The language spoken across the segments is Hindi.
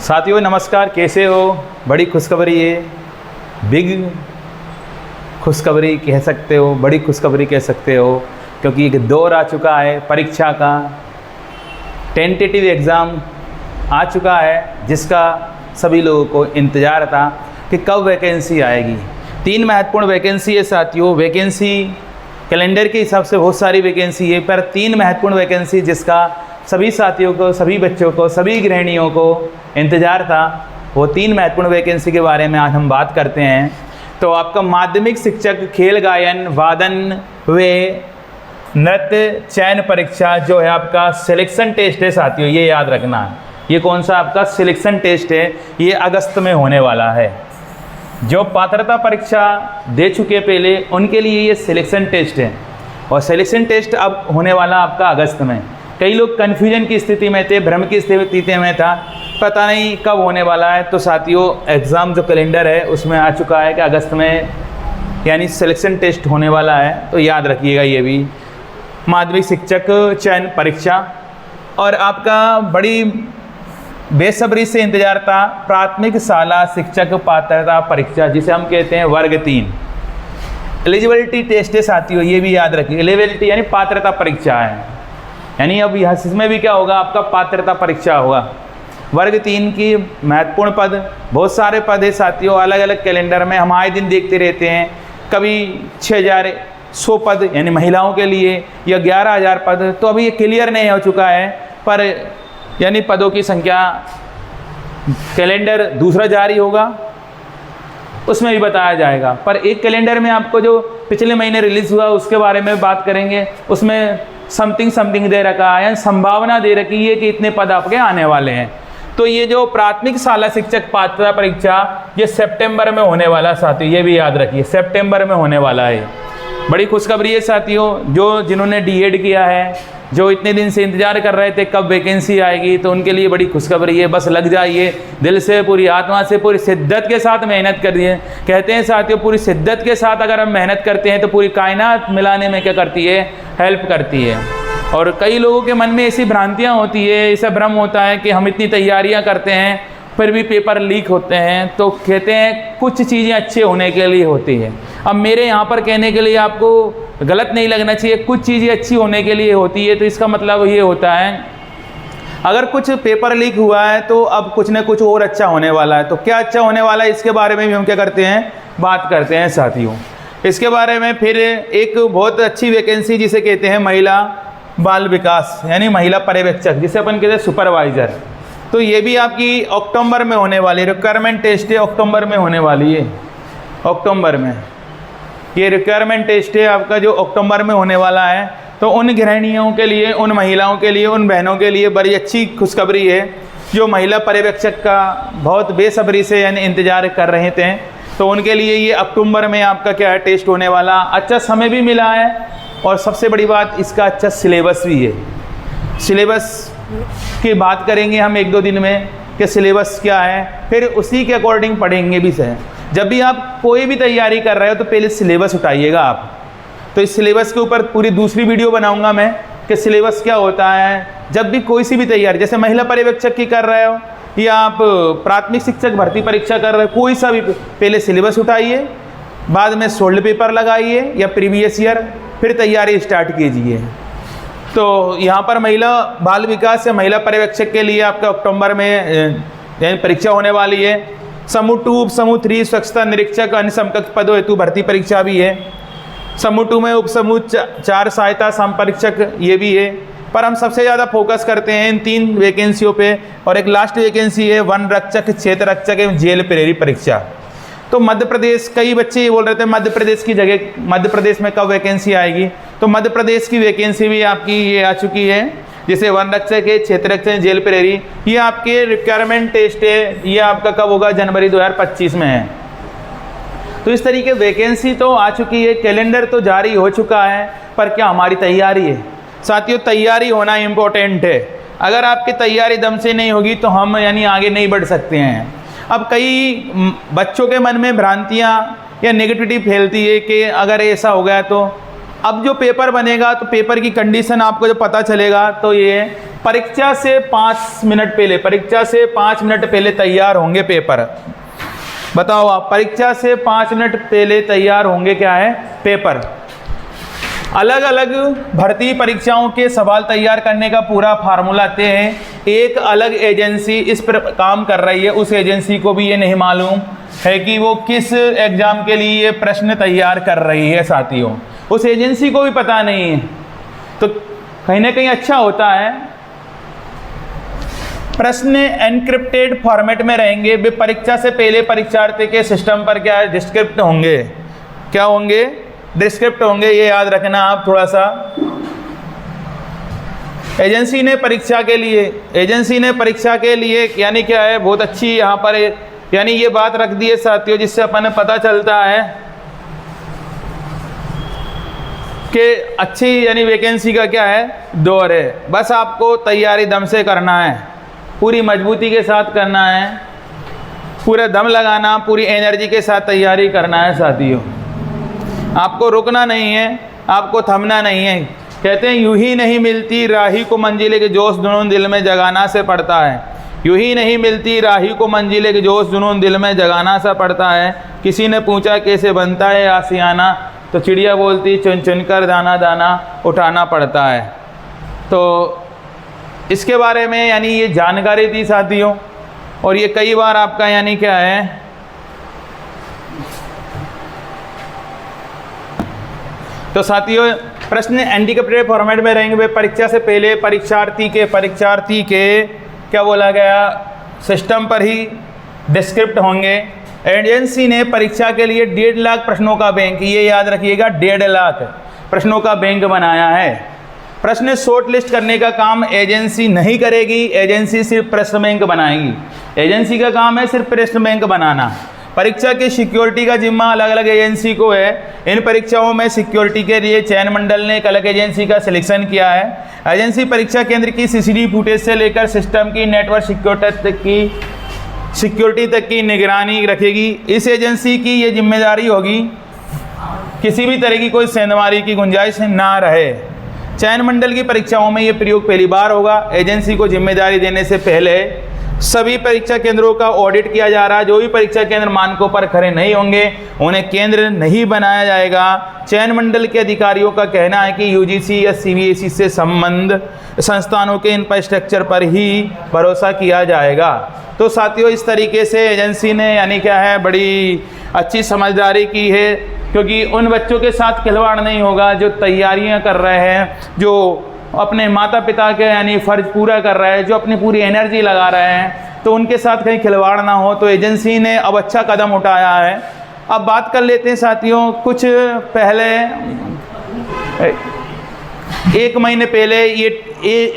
साथियों नमस्कार, कैसे हो? बड़ी खुशखबरी है, बिग खुशखबरी कह सकते हो, बड़ी खुशखबरी कह सकते हो, क्योंकि एक दौर आ चुका है परीक्षा का। टेंटेटिव एग्ज़ाम आ चुका है जिसका सभी लोगों को इंतज़ार था कि कब वैकेंसी आएगी। 3 महत्वपूर्ण वैकेंसी है साथियों। वैकेंसी कैलेंडर के हिसाब से बहुत सारी वैकेंसी है, पर 3 महत्वपूर्ण वैकेंसी जिसका सभी साथियों को, सभी बच्चों को, सभी गृहिणियों को इंतज़ार था, वो 3 महत्वपूर्ण वैकेंसी के बारे में आज हम बात करते हैं। तो आपका माध्यमिक शिक्षक खेल, गायन, वादन व नृत्य चयन परीक्षा जो है आपका सिलेक्शन टेस्ट है साथियों, ये याद रखना। ये कौन सा आपका सिलेक्शन टेस्ट है? ये अगस्त में होने वाला है। जो पात्रता परीक्षा दे चुके पहले उनके लिए ये सिलेक्शन टेस्ट है, और सिलेक्शन टेस्ट अब होने वाला आपका अगस्त में। कई लोग कन्फ्यूजन की स्थिति में थे, भ्रम की स्थिति में था, पता नहीं कब होने वाला है। तो साथियों एग्ज़ाम जो कैलेंडर है उसमें आ चुका है कि अगस्त में यानी सिलेक्शन टेस्ट होने वाला है। तो याद रखिएगा ये भी, माध्यमिक शिक्षक चयन परीक्षा। और आपका बड़ी बेसब्री से इंतज़ार था प्राथमिक शाला शिक्षक पात्रता परीक्षा, जिसे हम कहते हैं वर्ग 3 एलिजिबिलिटी टेस्ट है साथियों, ये भी याद रखिए। एलिजिबिलिटी यानी पात्रता परीक्षा है, यानी अब इसमें भी क्या होगा, आपका पात्रता परीक्षा होगा। वर्ग 3 की महत्वपूर्ण पद, बहुत सारे पद है साथियों, अलग अलग कैलेंडर में हम आए दिन देखते रहते हैं। कभी 6100 पद यानी महिलाओं के लिए, या 11000 पद। तो अभी ये क्लियर नहीं हो चुका है, पर यानी पदों की संख्या कैलेंडर दूसरा जारी होगा, उसमें भी बताया जाएगा। पर एक कैलेंडर में आपको जो पिछले महीने रिलीज़ हुआ उसके बारे में बात करेंगे। उसमें समथिंग दे रखा है, संभावना दे रखी है कि इतने पद आपके आने वाले हैं। तो ये जो प्राथमिक शाला शिक्षक पात्रता परीक्षा ये सितंबर में होने वाला साथियों, ये भी याद रखिए, सितंबर में होने वाला है। बड़ी खुशखबरी है साथियों, जो जिन्होंने डीएड किया है, जो इतने दिन से इंतजार कर रहे थे कब वैकेंसी आएगी, तो उनके लिए बड़ी खुशखबरी है। बस लग जाइए, दिल से, पूरी आत्मा से, पूरी शिद्दत के साथ मेहनत करिए। कहते हैं साथियों, पूरी शिद्दत के साथ अगर हम मेहनत करते हैं तो पूरी कायनात मिलाने में क्या करती है, हेल्प करती है। और कई लोगों के मन में ऐसी भ्रांतियाँ होती है, ऐसा भ्रम होता है कि हम इतनी तैयारियाँ करते हैं फिर भी पेपर लीक होते हैं। तो कहते हैं कुछ चीज़ें अच्छे होने के लिए होती है। अब मेरे यहाँ पर कहने के लिए आपको गलत नहीं लगना चाहिए, कुछ चीज़ें अच्छी होने के लिए होती है। तो इसका मतलब ये होता है अगर कुछ पेपर लीक हुआ है तो अब कुछ न कुछ और अच्छा होने वाला है। तो क्या अच्छा होने वाला है, इसके बारे में भी हम क्या करते हैं, बात करते हैं साथियों। इसके बारे में फिर एक बहुत अच्छी वैकेंसी जिसे कहते हैं महिला बाल विकास यानी महिला पर्यवेक्षक, जिसे अपन कहते हैं सुपरवाइज़र। तो ये भी आपकी अक्टूबर में होने वाली रिक्वायरमेंट टेस्ट है, अक्टूबर में होने वाली है। अक्टूबर में ये रिक्वायरमेंट टेस्ट है आपका जो अक्टूबर में होने वाला है। तो उन गृहिणियों के लिए, उन महिलाओं के लिए, उन बहनों के लिए बड़ी अच्छी खुशखबरी है जो महिला पर्यवेक्षक का बहुत बेसब्री से यानी इंतज़ार कर रहे थे। तो उनके लिए ये अक्टूबर में आपका क्या है, टेस्ट होने वाला। अच्छा समय भी मिला है, और सबसे बड़ी बात इसका अच्छा सिलेबस भी है। सिलेबस की बात करेंगे हम 1-2 दिन में कि सिलेबस क्या है, फिर उसी के अकॉर्डिंग पढ़ेंगे भी सही। जब भी आप कोई भी तैयारी कर रहे हो तो पहले सिलेबस उठाइएगा आप। तो इस सिलेबस के ऊपर पूरी दूसरी वीडियो बनाऊंगा मैं कि सिलेबस क्या होता है। जब भी कोई सी भी तैयारी, जैसे महिला पर्यवेक्षक की कर रहे हो या आप प्राथमिक शिक्षक भर्ती परीक्षा कर रहे हो, कोई सा भी पहले सिलेबस उठाइए, बाद में सोल्ड पेपर लगाइए या प्रीवियस ईयर, फिर तैयारी स्टार्ट कीजिए। तो यहाँ पर महिला बाल विकास या महिला पर्यवेक्षक के लिए आपका अक्टूबर में परीक्षा होने वाली है। समूह 2, समूह 3 स्वच्छता निरीक्षक अन्य समकक्ष पदों हेतु भर्ती परीक्षा भी है। समूह 2 में उप समूह 4 सहायता संपरीक्षक ये भी है। पर हम सबसे ज़्यादा फोकस करते हैं इन 3 वैकेंसियों पे। और एक लास्ट वैकेंसी है वन रक्षक, क्षेत्र रक्षक एवं जेल प्रेरी परीक्षा। तो मध्य प्रदेश, कई बच्चे ये बोल रहे थे मध्य प्रदेश की जगह, मध्य प्रदेश में कब वैकेंसी आएगी। तो मध्य प्रदेश की वैकेंसी भी आपकी ये आ चुकी है, जैसे वन रक्षक है, क्षेत्र रक्षक, जेल प्रेरी। ये आपके रिक्वायरमेंट टेस्ट है, ये आपका कब होगा, जनवरी 2025 में है। तो इस तरीके वैकेंसी तो आ चुकी है, कैलेंडर तो जारी हो चुका है, पर क्या हमारी तैयारी है साथियों? तैयारी होना इम्पोर्टेंट है। अगर आपकी तैयारी दम से नहीं होगी तो हम यानी आगे नहीं बढ़ सकते हैं। अब कई बच्चों के मन में भ्रांतियाँ या नेगेटिविटी फैलती है कि अगर ऐसा हो गया तो अब जो पेपर बनेगा तो पेपर की कंडीशन आपको जब पता चलेगा तो ये परीक्षा से 5 मिनट पहले, परीक्षा से 5 मिनट पहले तैयार होंगे पेपर। बताओ आप, परीक्षा से 5 मिनट पहले तैयार होंगे क्या है पेपर। अलग अलग भर्ती परीक्षाओं के सवाल तैयार करने का पूरा फार्मूला आते हैं। एक अलग एजेंसी इस पर काम कर रही है, उस एजेंसी को भी ये नहीं मालूम है कि वो किस एग्ज़ाम के लिए ये प्रश्न तैयार कर रही है साथियों, उस एजेंसी को भी पता नहीं है। तो कहीं ना कहीं अच्छा होता है प्रश्न एनक्रिप्टेड फॉर्मेट में रहेंगे। वे परीक्षा से पहले परीक्षार्थी के सिस्टम पर क्या है डिस्क्रिप्ट होंगे, क्या होंगे डिस्क्रिप्ट होंगे, ये याद रखना आप थोड़ा सा। एजेंसी ने परीक्षा के लिए यानी क्या है बहुत अच्छी यहाँ पर यानी ये बात रख दी है साथियों, जिससे अपन पता चलता है कि अच्छी यानी वैकेंसी का क्या है दौर है। बस आपको तैयारी दम से करना है, पूरी मजबूती के साथ करना है, पूरा दम लगाना, पूरी एनर्जी के साथ तैयारी करना है साथियों। आपको रुकना नहीं है, आपको थमना नहीं है। कहते हैं यूं ही नहीं मिलती राही को मंजिले के जोश जुनून दिल में जगाना से पड़ता है। यूं ही नहीं मिलती राही को मंजिले के जोश जुनून दिल में जगाना सा पड़ता है। किसी ने पूछा कैसे बनता है आशियाना, तो चिड़िया बोलती चुन चुन कर दाना दाना उठाना पड़ता है। तो इसके बारे में यानी ये जानकारी थी साथियों, और ये कई बार आपका यानी क्या है तो साथियों प्रश्न एनक्रिप्टेड फॉर्मेट में रहेंगे। वे परीक्षा से पहले परीक्षार्थी के क्या बोला गया सिस्टम पर ही डिस्क्रिप्ट होंगे। एजेंसी ने परीक्षा के लिए 1.5 लाख प्रश्नों का बैंक, ये याद रखिएगा 1.5 लाख प्रश्नों का बैंक बनाया है। प्रश्न शॉर्ट लिस्ट करने का काम एजेंसी नहीं करेगी, एजेंसी सिर्फ प्रश्न बैंक बनाएगी। एजेंसी का काम है सिर्फ प्रश्न बैंक बनाना। परीक्षा की सिक्योरिटी का जिम्मा अलग अलग एजेंसी को है। इन परीक्षाओं में सिक्योरिटी के लिए चयन मंडल ने एक अलग एजेंसी का सिलेक्शन किया है। एजेंसी परीक्षा केंद्र की सीसीटीवी फुटेज से लेकर सिस्टम की नेटवर्क सिक्योरिटी तक की निगरानी रखेगी। इस एजेंसी की ये जिम्मेदारी होगी किसी भी तरह की कोई सेंधमारी की गुंजाइश ना रहे। चयन मंडल की परीक्षाओं में ये प्रयोग पहली बार होगा। एजेंसी को जिम्मेदारी देने से पहले सभी परीक्षा केंद्रों का ऑडिट किया जा रहा है। जो भी परीक्षा केंद्र मानकों पर खरे नहीं होंगे उन्हें केंद्र नहीं बनाया जाएगा। चयन मंडल के अधिकारियों का कहना है कि यूजीसी या सीबीएसई से संबंध संस्थानों के इंफ्रास्ट्रक्चर पर ही भरोसा किया जाएगा। तो साथियों इस तरीके से एजेंसी ने यानी क्या है बड़ी अच्छी समझदारी की है, क्योंकि उन बच्चों के साथ खिलवाड़ नहीं होगा जो तैयारियां कर रहे हैं, जो अपने माता पिता के यानी फ़र्ज पूरा कर रहे हैं, जो अपनी पूरी एनर्जी लगा रहे हैं, तो उनके साथ कहीं खिलवाड़ ना हो। तो एजेंसी ने अब अच्छा कदम उठाया है। अब बात कर लेते हैं साथियों, कुछ पहले 1 महीने पहले ये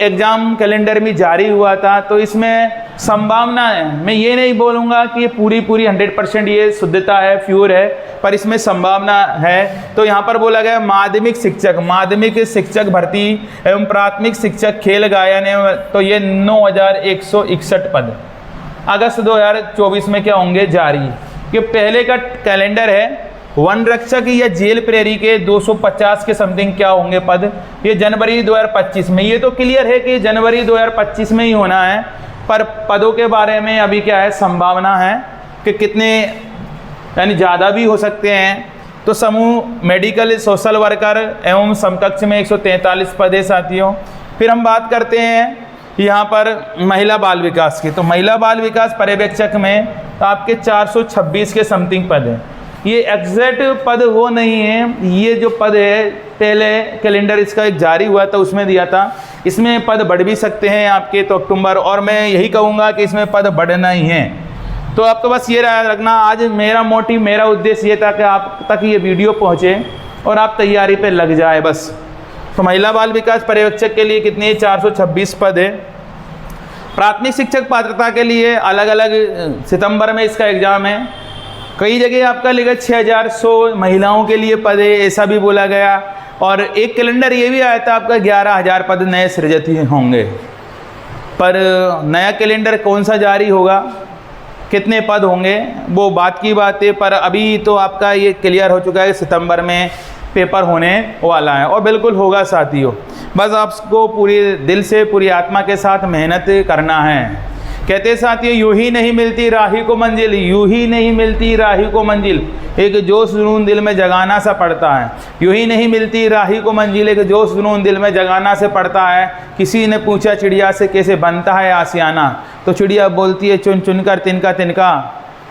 एग्ज़ाम कैलेंडर में जारी हुआ था, तो इसमें संभावना है, मैं ये नहीं बोलूँगा कि ये पूरी 100% ये शुद्धता है, प्योर है, पर इसमें संभावना है। तो यहाँ पर बोला गया माध्यमिक शिक्षक भर्ती एवं प्राथमिक शिक्षक खेल गायन एवं, तो ये 9161 पद अगस्त 2024 में क्या होंगे जारी। कि पहले का कैलेंडर है वन रक्षक या जेल प्रेरी के 250 के समथिंग क्या होंगे पद, ये जनवरी 2025 में। ये तो क्लियर है कि जनवरी 2025 में ही होना है, पर पदों के बारे में अभी क्या है संभावना है कि कितने यानी ज़्यादा भी हो सकते हैं। तो समूह मेडिकल सोशल वर्कर एवं समकक्ष में 143 पद है साथियों। फिर हम बात करते हैं यहाँ पर महिला बाल विकास की। तो महिला बाल विकास पर्यवेक्षक में तो आपके 426 के समथिंग पद हैं। ये एग्जैक्ट पद वो नहीं है, ये जो पद है पहले कैलेंडर इसका एक जारी हुआ था उसमें दिया था, इसमें पद बढ़ भी सकते हैं आपके तो अक्टूबर, और मैं यही कहूँगा कि इसमें पद बढ़ना ही है। तो आपको बस ये याद रखना, आज मेरा उद्देश्य ये था कि आप तक ये वीडियो पहुँचे और आप तैयारी पे लग जाए बस। तो महिला बाल विकास पर्यवेक्षक के लिए कितने 426 पद है। प्राथमिक शिक्षक पात्रता के लिए अलग अलग सितंबर में इसका एग्ज़ाम है। कई जगह आपका लिखा 6100 महिलाओं के लिए पद है, ऐसा भी बोला गया। और एक कैलेंडर ये भी आया था आपका 11,000 पद नए सृजित होंगे, पर नया कैलेंडर कौन सा जारी होगा, कितने पद होंगे वो बात की बात है। पर अभी तो आपका ये क्लियर हो चुका है सितंबर में पेपर होने वाला है और बिल्कुल होगा साथियों। बस आपको पूरी दिल से पूरी आत्मा के साथ मेहनत करना है। कहते साथियों, यूं ही नहीं मिलती राही को मंजिल, यूं ही नहीं मिलती राही को मंजिल, एक जोश जुनून दिल में जगाना सा पड़ता है। यूं ही नहीं मिलती राही को मंजिल, एक जोश जुनून दिल में जगाना से पड़ता है। किसी ने पूछा चिड़िया से कैसे बनता है आशियाना, तो चिड़िया बोलती है चुन चुन कर तिनका तिनका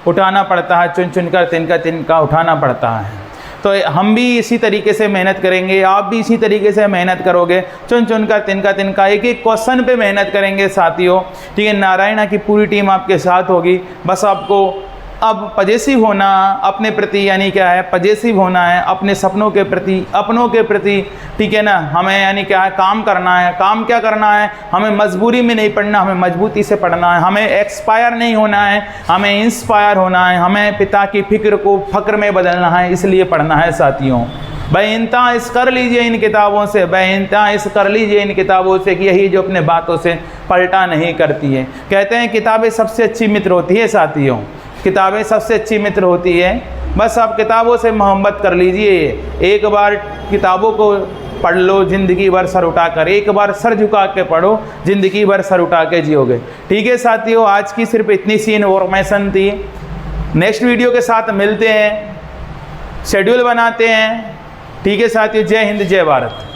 उठाना पड़ता है, चुन चुन कर तिनका तिनका उठाना पड़ता है। तो हम भी इसी तरीके से मेहनत करेंगे, आप भी इसी तरीके से मेहनत करोगे, चुन चुन कर तिनका तिनका एक एक क्वेश्चन पे मेहनत करेंगे साथियों। ठीक है, नारायणा की पूरी टीम आपके साथ होगी। बस आपको अब पजेसिव होना अपने प्रति, यानी क्या है, पजेसिव होना है अपने सपनों के प्रति, अपनों के प्रति। ठीक है ना, हमें यानी क्या है, काम करना है। काम क्या करना है, हमें मजबूरी में नहीं पढ़ना, हमें मजबूती से पढ़ना है। हमें एक्सपायर नहीं होना है, हमें इंस्पायर होना है। हमें पिता की फिक्र को फ़क्र में बदलना है, इसलिए पढ़ना है साथियों। बेइंतहा इस कर लीजिए इन किताबों से, बेइंतहा इस कर लीजिए इन किताबों से कि यही जो अपने बातों से पलटा नहीं करती है। कहते हैं किताबें सबसे अच्छी मित्र होती है साथियों, किताबें सबसे अच्छी मित्र होती है। बस आप किताबों से मोहब्बत कर लीजिए। एक बार किताबों को पढ़ लो, ज़िंदगी भर सर उठाकर, एक बार सर झुका के पढ़ो, ज़िंदगी भर सर उठा के जियोगे। ठीक है साथियों, आज की सिर्फ इतनी सी इन्फॉर्मेशन थी। नेक्स्ट वीडियो के साथ मिलते हैं, शेड्यूल बनाते हैं। ठीक है साथियों, जय हिंद जय भारत।